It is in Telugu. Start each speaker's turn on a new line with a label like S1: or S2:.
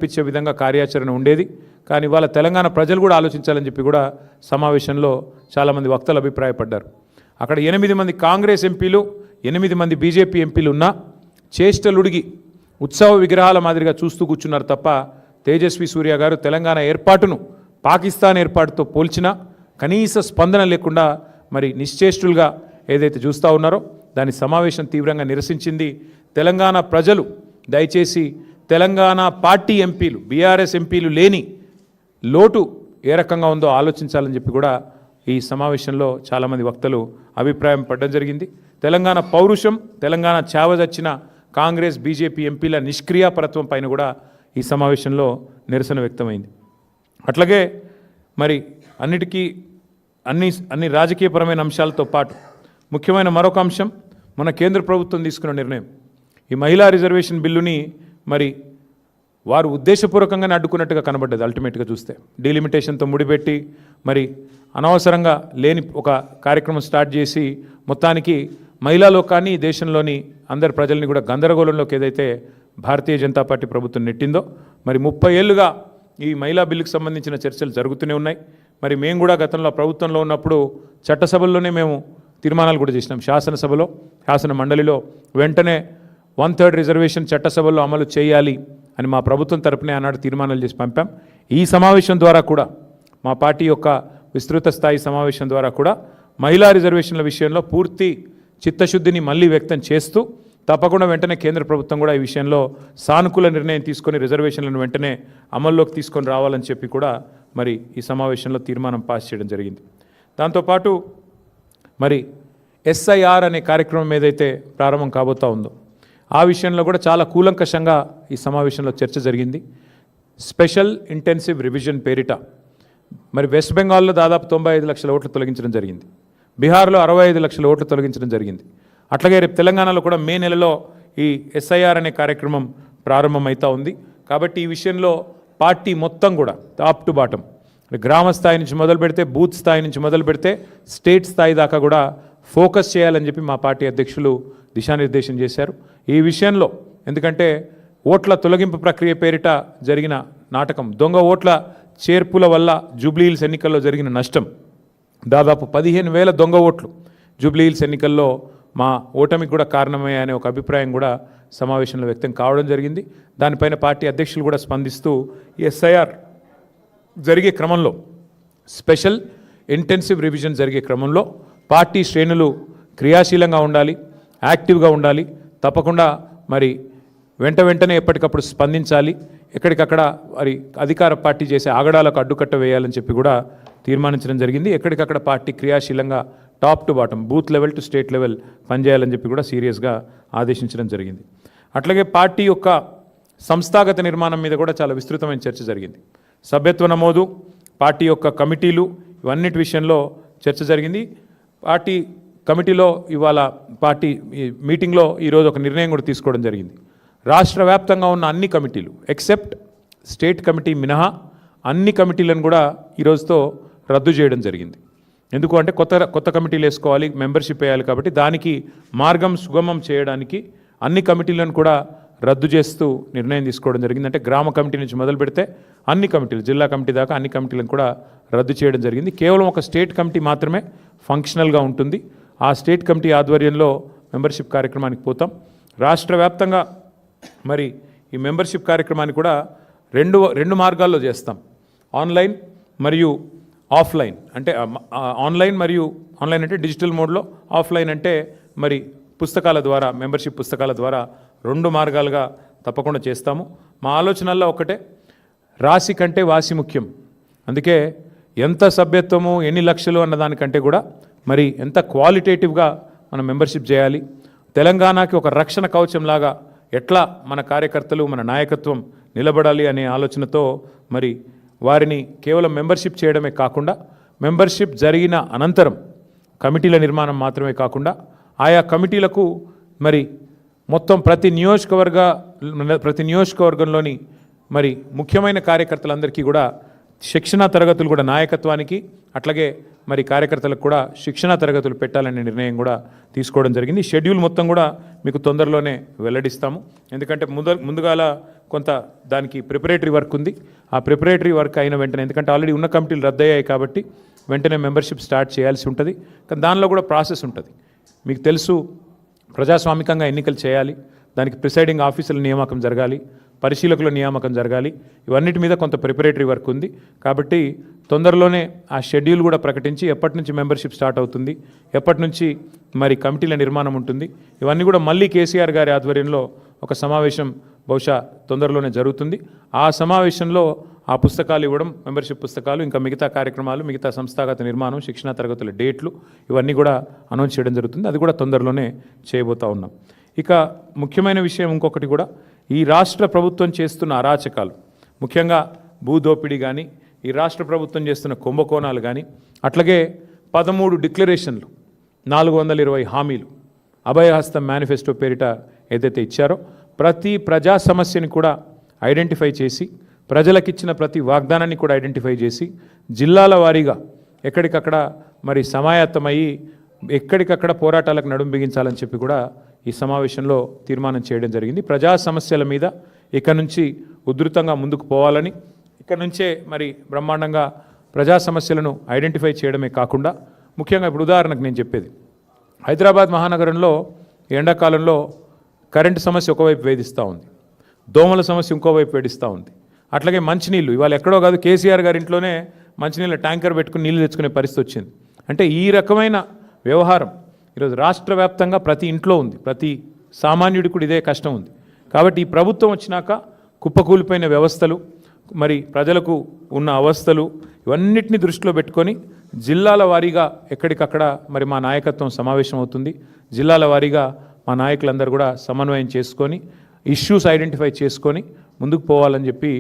S1: ఇచ్చే విధంగా కార్యాచరణ ఉండేది. కానీ వాళ్ళ తెలంగాణ ప్రజలు కూడా ఆలోచించాలని చెప్పి కూడా సమావేశంలో చాలామంది వక్తలు అభిప్రాయపడ్డారు. అక్కడ 8 మంది కాంగ్రెస్ ఎంపీలు 8 మంది బీజేపీ ఎంపీలు ఉన్నా చేష్టలుడిగి ఉత్సవ విగ్రహాల మాదిరిగా చూస్తూ కూర్చున్నారు తప్ప తేజస్వి సూర్య గారు తెలంగాణ ఏర్పాటును పాకిస్తాన్ ఏర్పాటుతో పోల్చినా కనీస స్పందన లేకుండా మరి నిశ్చేష్టులుగా ఏదైతే చూస్తూ ఉన్నారో దాని సమావేశం తీవ్రంగా నిరసించింది. తెలంగాణ ప్రజలు దయచేసి తెలంగాణ పార్టీ ఎంపీలు బీఆర్ఎస్ ఎంపీలు లేని లోటు ఏ రకంగా ఉందో ఆలోచించాలని చెప్పి కూడా ఈ సమావేశంలో చాలామంది వక్తలు అభిప్రాయం పడడం జరిగింది. తెలంగాణ పౌరుషం తెలంగాణ చావదచ్చిన కాంగ్రెస్ బీజేపీ ఎంపీల నిష్క్రియాపరత్వం పైన కూడా ఈ సమావేశంలో నిరసన వ్యక్తమైంది. అట్లాగే మరి అన్ని రాజకీయపరమైన అంశాలతో పాటు ముఖ్యమైన మరొక అంశం మన కేంద్ర ప్రభుత్వం తీసుకున్న నిర్ణయం. ఈ మహిళా రిజర్వేషన్ బిల్లుని మరి వారు ఉద్దేశపూర్వకంగానే అడ్డుకున్నట్టుగా కనబడ్డది. అల్టిమేట్గా చూస్తే డీలిమిటేషన్తో ముడిపెట్టి మరి అనవసరంగా లేని ఒక కార్యక్రమం స్టార్ట్ చేసి మొత్తానికి మహిళా లోకాన్ని దేశంలోని అందరి ప్రజల్ని కూడా గందరగోళంలోకి ఏదైతే భారతీయ జనతా పార్టీ ప్రభుత్వం నెట్టిందో మరి 30 ఏళ్ళుగా ఈ మహిళా బిల్లుకు సంబంధించిన చర్చలు జరుగుతూనే ఉన్నాయి. మరి మేము కూడా గతంలో ప్రభుత్వంలో ఉన్నప్పుడు చట్టసభల్లోనే మేము తీర్మానాలు కూడా చేసినాం. శాసన మండలిలో వెంటనే 1/3 రిజర్వేషన్ చట్టసభల్లో అమలు చేయాలి అని మా ప్రభుత్వం తరపునే ఆనాడు తీర్మానాలు చేసి పంపాం. ఈ సమావేశం ద్వారా కూడా మా పార్టీ యొక్క విస్తృత స్థాయి సమావేశం ద్వారా కూడా మహిళా రిజర్వేషన్ల విషయంలో పూర్తి చిత్తశుద్ధిని మళ్ళీ వ్యక్తం చేస్తూ తప్పకుండా వెంటనే కేంద్ర ప్రభుత్వం కూడా ఈ విషయంలో సానుకూల నిర్ణయం తీసుకొని రిజర్వేషన్లను వెంటనే అమల్లోకి తీసుకొని రావాలని చెప్పి కూడా మరి ఈ సమావేశంలో తీర్మానం పాస్ చేయడం జరిగింది. దాంతోపాటు మరి SIR అనే కార్యక్రమం ఏదైతే ప్రారంభం కాబోతా ఉందో ఆ విషయంలో కూడా చాలా కూలంకషంగా ఈ సమావేశంలో చర్చ జరిగింది. స్పెషల్ ఇంటెన్సివ్ రివిజన్ పేరిట మరి వెస్ట్ బెంగాల్లో దాదాపు 95 లక్షల ఓట్లు తొలగించడం జరిగింది. బీహార్లో 65 లక్షల ఓట్లు తొలగించడం జరిగింది. అట్లాగే రేపు తెలంగాణలో కూడా మే నెలలో ఈ SIR అనే కార్యక్రమం ప్రారంభమవుతూ ఉంది. కాబట్టి ఈ విషయంలో పార్టీ మొత్తం కూడా టాప్ టు బాటం గ్రామ స్థాయి నుంచి మొదలు పెడితే బూత్ స్థాయి నుంచి మొదలు పెడితే స్టేట్ స్థాయి దాకా కూడా ఫోకస్ చేయాలని చెప్పి మా పార్టీ అధ్యక్షులు దిశానిర్దేశం చేశారు. ఈ విషయంలో ఎందుకంటే ఓట్ల తొలగింపు ప్రక్రియ పేరిట జరిగిన నాటకం, దొంగ ఓట్ల చేర్పుల వల్ల జూబ్లీహిల్స్ ఎన్నికల్లో జరిగిన నష్టం దాదాపు 15,000 దొంగ ఓట్లు జూబ్లీహిల్స్ ఎన్నికల్లో మా ఓటమికి కూడా కారణమయ్యాయనే అనే ఒక అభిప్రాయం కూడా సమావేశంలో వ్యక్తం కావడం జరిగింది. దానిపైన పార్టీ అధ్యక్షులు కూడా స్పందిస్తూ SIR జరిగే క్రమంలో స్పెషల్ ఇంటెన్సివ్ రివిజన్ జరిగే క్రమంలో పార్టీ శ్రేణులు క్రియాశీలంగా ఉండాలి, యాక్టివ్గా ఉండాలి, తప్పకుండా మరి వెంటనే ఎప్పటికప్పుడు స్పందించాలి, ఎక్కడికక్కడ మరి అధికార పార్టీ చేసే ఆగడాలకు అడ్డుకట్ట వేయాలని చెప్పి కూడా తీర్మానించడం జరిగింది. ఎక్కడికక్కడ పార్టీ క్రియాశీలంగా top to bottom booth level to state level పనిచేయాలని చెప్పి కూడా సీరియస్గా ఆదేశించడం జరిగింది. అట్లాగే పార్టీ యొక్క సంస్థాగత నిర్మాణం మీద కూడా చాలా విస్తృతమైన చర్చ జరిగింది. సభ్యత్వ నమోదు, పార్టీ యొక్క కమిటీలు, ఇవన్నిటి విషయంలో చర్చ జరిగింది. పార్టీ కమిటీలో ఇవాళ పార్టీ మీటింగ్లో ఈరోజు ఒక నిర్ణయం కూడా తీసుకోవడం జరిగింది. రాష్ట్ర వ్యాప్తంగా ఉన్న అన్ని కమిటీలు ఎక్సెప్ట్ స్టేట్ కమిటీ మినహా అన్ని కమిటీలను కూడా ఈరోజుతో రద్దు చేయడం జరిగింది. ఎందుకు అంటే కొత్త కమిటీలు వేసుకోవాలి, మెంబర్షిప్ వేయాలి, కాబట్టి దానికి మార్గం సుగమం చేయడానికి అన్ని కమిటీలను కూడా రద్దు చేస్తూ నిర్ణయం తీసుకోవడం జరిగింది. అంటే గ్రామ కమిటీ నుంచి మొదలు పెడితే అన్ని కమిటీలు, జిల్లా కమిటీ దాకా అన్ని కమిటీలను కూడా రద్దు చేయడం జరిగింది. కేవలం ఒక స్టేట్ కమిటీ మాత్రమే ఫంక్షనల్గా ఉంటుంది. ఆ స్టేట్ కమిటీ ఆధ్వర్యంలో మెంబర్షిప్ కార్యక్రమానికి పోతాం. రాష్ట్ర వ్యాప్తంగా మరి ఈ మెంబర్షిప్ కార్యక్రమాన్ని కూడా రెండు మార్గాల్లో చేస్తాం. ఆన్లైన్ మరియు ఆఫ్లైన్. అంటే ఆన్లైన్ అంటే డిజిటల్ మోడ్లో, ఆఫ్లైన్ అంటే మరి పుస్తకాల ద్వారా, మెంబర్షిప్ పుస్తకాల ద్వారా 2 మార్గాలుగా తప్పకుండా చేస్తాము. మా ఆలోచనల్లో ఒకటే, రాశి కంటే వాసి ముఖ్యం. అందుకే ఎంత సభ్యత్వము ఎన్ని లక్షలు అన్నదానికంటే కూడా మరి ఎంత క్వాలిటేటివ్గా మనం మెంబర్షిప్ చేయాలి, తెలంగాణకి ఒక రక్షణ కవచంలాగా ఎట్లా మన కార్యకర్తలు మన నాయకత్వం నిలబడాలి అనే ఆలోచనతో మరి వారిని కేవలం మెంబర్షిప్ చేయడమే కాకుండా మెంబర్షిప్ జరిగిన అనంతరం కమిటీల నిర్మాణం మాత్రమే కాకుండా ఆయా కమిటీలకు మరి మొత్తం ప్రతి నియోజకవర్గంలోని మరి ముఖ్యమైన కార్యకర్తలందరికీ కూడా శిక్షణా తరగతులు కూడా నాయకత్వానికి, అట్లాగే మరి కార్యకర్తలకు కూడా శిక్షణా తరగతులు పెట్టాలనే నిర్ణయం కూడా తీసుకోవడం జరిగింది. షెడ్యూల్ మొత్తం కూడా మీకు తొందరలోనే వెల్లడిస్తాము. ఎందుకంటే ముందుగాల కొంత దానికి ప్రిపరేటరీ వర్క్ ఉంది. ఆ ప్రిపరేటరీ వర్క్ అయిన వెంటనే, ఎందుకంటే ఆల్రెడీ ఉన్న కమిటీలు రద్దయ్యాయి కాబట్టి వెంటనే మెంబర్షిప్ స్టార్ట్ చేయాల్సి ఉంటుంది. కానీ దానిలో కూడా ప్రాసెస్ ఉంటుంది. మీకు తెలుసు, ప్రజాస్వామికంగా ఎన్నికలు చేయాలి, దానికి ప్రిసైడింగ్ ఆఫీసర్ల నియామకం జరగాలి, పరిశీలకుల నియామకం జరగాలి. ఇవన్నిటి మీద కొంత ప్రిపరేటరీ వర్క్ ఉంది. కాబట్టి తొందరలోనే ఆ షెడ్యూల్ కూడా ప్రకటించి ఎప్పటి నుంచి మెంబర్షిప్ స్టార్ట్ అవుతుంది, ఎప్పటి నుంచి మరి కమిటీల నిర్మాణం ఉంటుంది, ఇవన్నీ కూడా మళ్ళీ కేసీఆర్ గారి ఆధ్వర్యంలో ఒక సమావేశం బహుశా తొందరలోనే జరుగుతుంది. ఆ సమావేశంలో ఆ పుస్తకాలు ఇవ్వడం, మెంబర్షిప్ పుస్తకాలు, ఇంకా మిగతా కార్యక్రమాలు, మిగతా సంస్థాగత నిర్మాణం, శిక్షణా తరగతుల డేట్లు ఇవన్నీ కూడా అనౌన్స్ చేయడం జరుగుతుంది. అది కూడా తొందరలోనే చేయబోతూ ఉన్నాం. ఇక ముఖ్యమైన విషయం ఇంకొకటి కూడా, ఈ రాష్ట్ర ప్రభుత్వం చేస్తున్న అరాచకాలు, ముఖ్యంగా భూదోపిడీ కానీ, ఈ రాష్ట్ర ప్రభుత్వం చేస్తున్న కుంభకోణాలు కానీ, అట్లాగే 13 డిక్లరేషన్లు, 420 హామీలు, అభయహస్తం మేనిఫెస్టో పేరిట ఏదైతే ఇచ్చారో ప్రతి ప్రజా సమస్యని కూడా ఐడెంటిఫై చేసి, ప్రజలకిచ్చిన ప్రతి వాగ్దానాన్ని కూడా ఐడెంటిఫై చేసి, జిల్లాల వారీగా ఎక్కడికక్కడ మరి సమాయత్తమయ్యి ఎక్కడికక్కడ పోరాటాలకు నడుం బిగించాలని చెప్పి కూడా ఈ సమావేశంలో తీర్మానం చేయడం జరిగింది. ప్రజా సమస్యల మీద ఇక నుంచి ఉధృతంగా ముందుకు పోవాలని, ఇక నుంచే మరి బ్రహ్మాండంగా ప్రజా సమస్యలను ఐడెంటిఫై చేయడమే కాకుండా, ముఖ్యంగా ఇప్పుడు ఉదాహరణకు నేను చెప్పేది, హైదరాబాద్ మహానగరంలో ఎండాకాలంలో కరెంటు సమస్య ఒకవైపు వేధిస్తూ ఉంది, దోమల సమస్య ఇంకోవైపు వేధిస్తూ ఉంది. అట్లాగే మంచినీళ్ళు, ఇవాళ ఎక్కడో కాదు, కేసీఆర్ గారి ఇంట్లోనే మంచినీళ్ళ ట్యాంకర్ పెట్టుకుని నీళ్ళు తెచ్చుకునే పరిస్థితి వచ్చింది. అంటే ఈ రకమైన వ్యవహారం ఈరోజు రాష్ట్ర వ్యాప్తంగా ప్రతి ఇంట్లో ఉంది, ప్రతి సామాన్యుడికి కూడా ఇదే కష్టం ఉంది. కాబట్టి ఈ ప్రభుత్వం వచ్చినాక కుప్పకూలిపోయిన వ్యవస్థలు, మరి ప్రజలకు ఉన్న అవస్థలు, ఇవన్నిటిని దృష్టిలో పెట్టుకొని జిల్లాల వారీగా ఎక్కడికక్కడ మరి మా నాయకత్వం సమావేశం అవుతుంది. జిల్లాల వారీగా మా నాయకులందరూ కూడా సమన్వయం చేసుకొని ఇష్యూస్ ఐడెంటిఫై చేసుకొని ముందుకు పోవాలని చెప్పి